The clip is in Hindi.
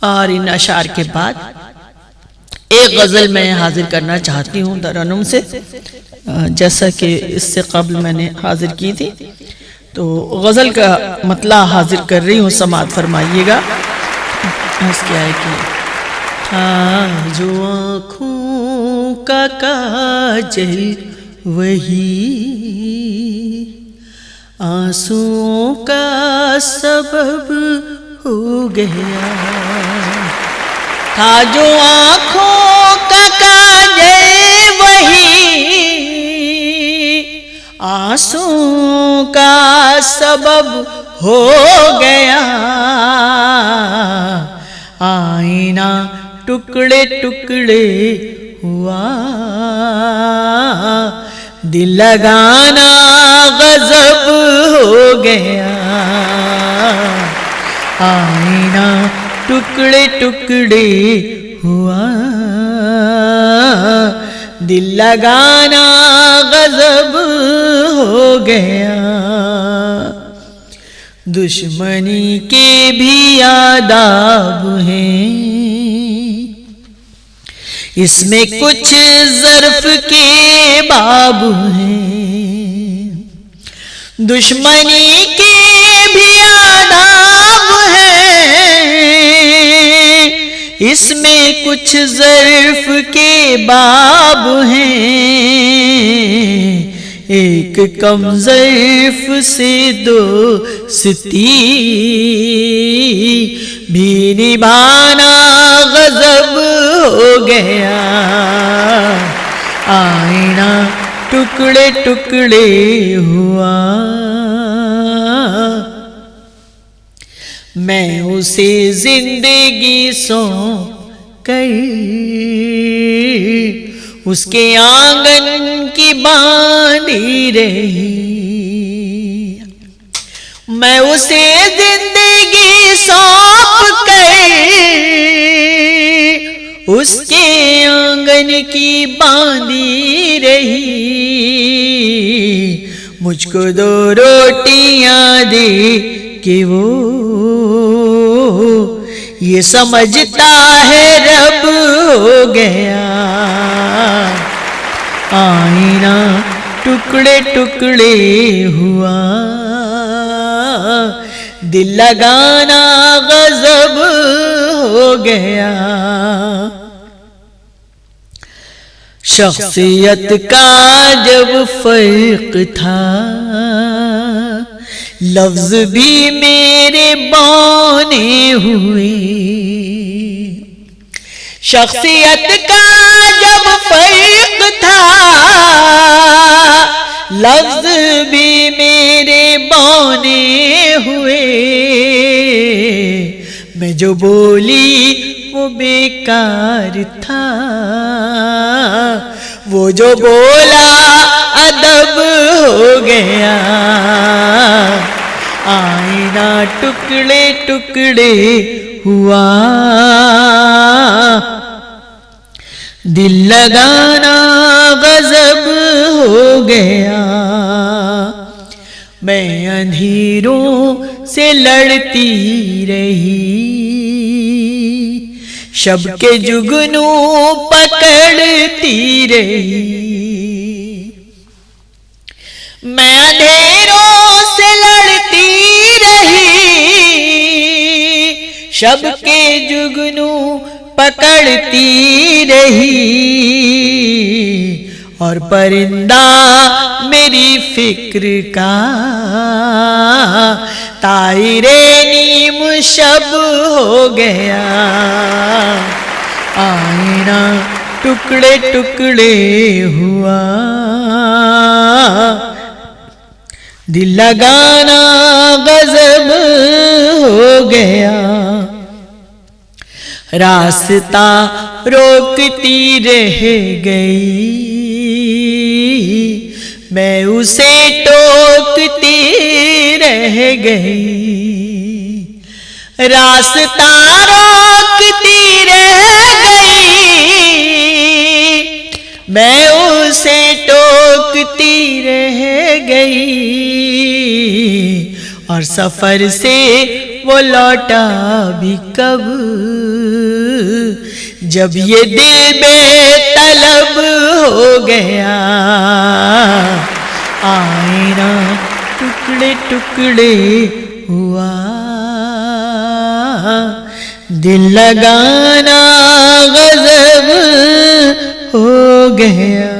और इन अशार के बाद एक गज़ल मैं हाजिर करना चाहती हूँ तरन्नुम से, जैसा कि इससे कबल मैंने हाजिर की थी। तो गज़ल का मतला हाजिर कर रही हूँ, समाअत फरमाइएगा। क्या है कि जो आँखों का काजल वही आंसुओं का सबब हो गया था, जो आँखों का काजल वही आंसुओं का सबब हो गया। आईना टुकड़े टुकड़े हुआ, दिल लगाना गजब हो गया। आईना टुकड़े टुकड़े हुआ, दिल लगाना गजब हो गया। दुश्मनी के भी आदाब हैं, इसमें कुछ ज़र्फ़ के बाब हैं। दुश्मनी के भी आदाब हैं, इसमें कुछ ज़र्फ़ के बाब हैं। एक कम ज़र्फ़ से दोस्ती भी निभाना गजब हो गया। आईना टुकड़े टुकड़े हुआ, मैं उसे जिंदगी सौंप कर उसके आंगन की बांधी रही। मैं उसे जिंदगी सौंप कर उसके आंगन की बांधी रही। मुझको 2 रोटियां दे कि वो ये समझता है रब हो गया। आईना टुकड़े टुकड़े हुआ, दिल लगाना गजब हो गया। शख्सियत का जब फर्क था, लफ्ज भी मेरे बौने हुए। शख्सियत का जब फर्क था, लफ्ज भी मेरे बौने हुए। मैं जो बोली वो बेकार था, वो जो बोला अदब हो गया। आईना टुकड़े टुकड़े हुआ, दिल लगाना गजब हो गया। मैं अंधेरों से लड़ती रही, शब के जुगनू पकड़ती रही। मैं अंधेरों से लड़ती रही, शब के जुगनू पकड़ती रही। और परिंदा मेरी फिक्र का तायरे नीम शब हो गया। आईना टुकड़े टुकड़े हुआ, दिल लगाना गजब हो गया। रास्ता रोकती रह गई, मैं उसे टोकती रह गई। रास्ता रोकती रह गई, मैं उसे टोकती रह गई। और सफर से वो लौटा भी कब, जब ये दिल बेतलब हो गया, आईना टुकड़े टुकड़े हुआ, दिल लगाना गजब हो गया।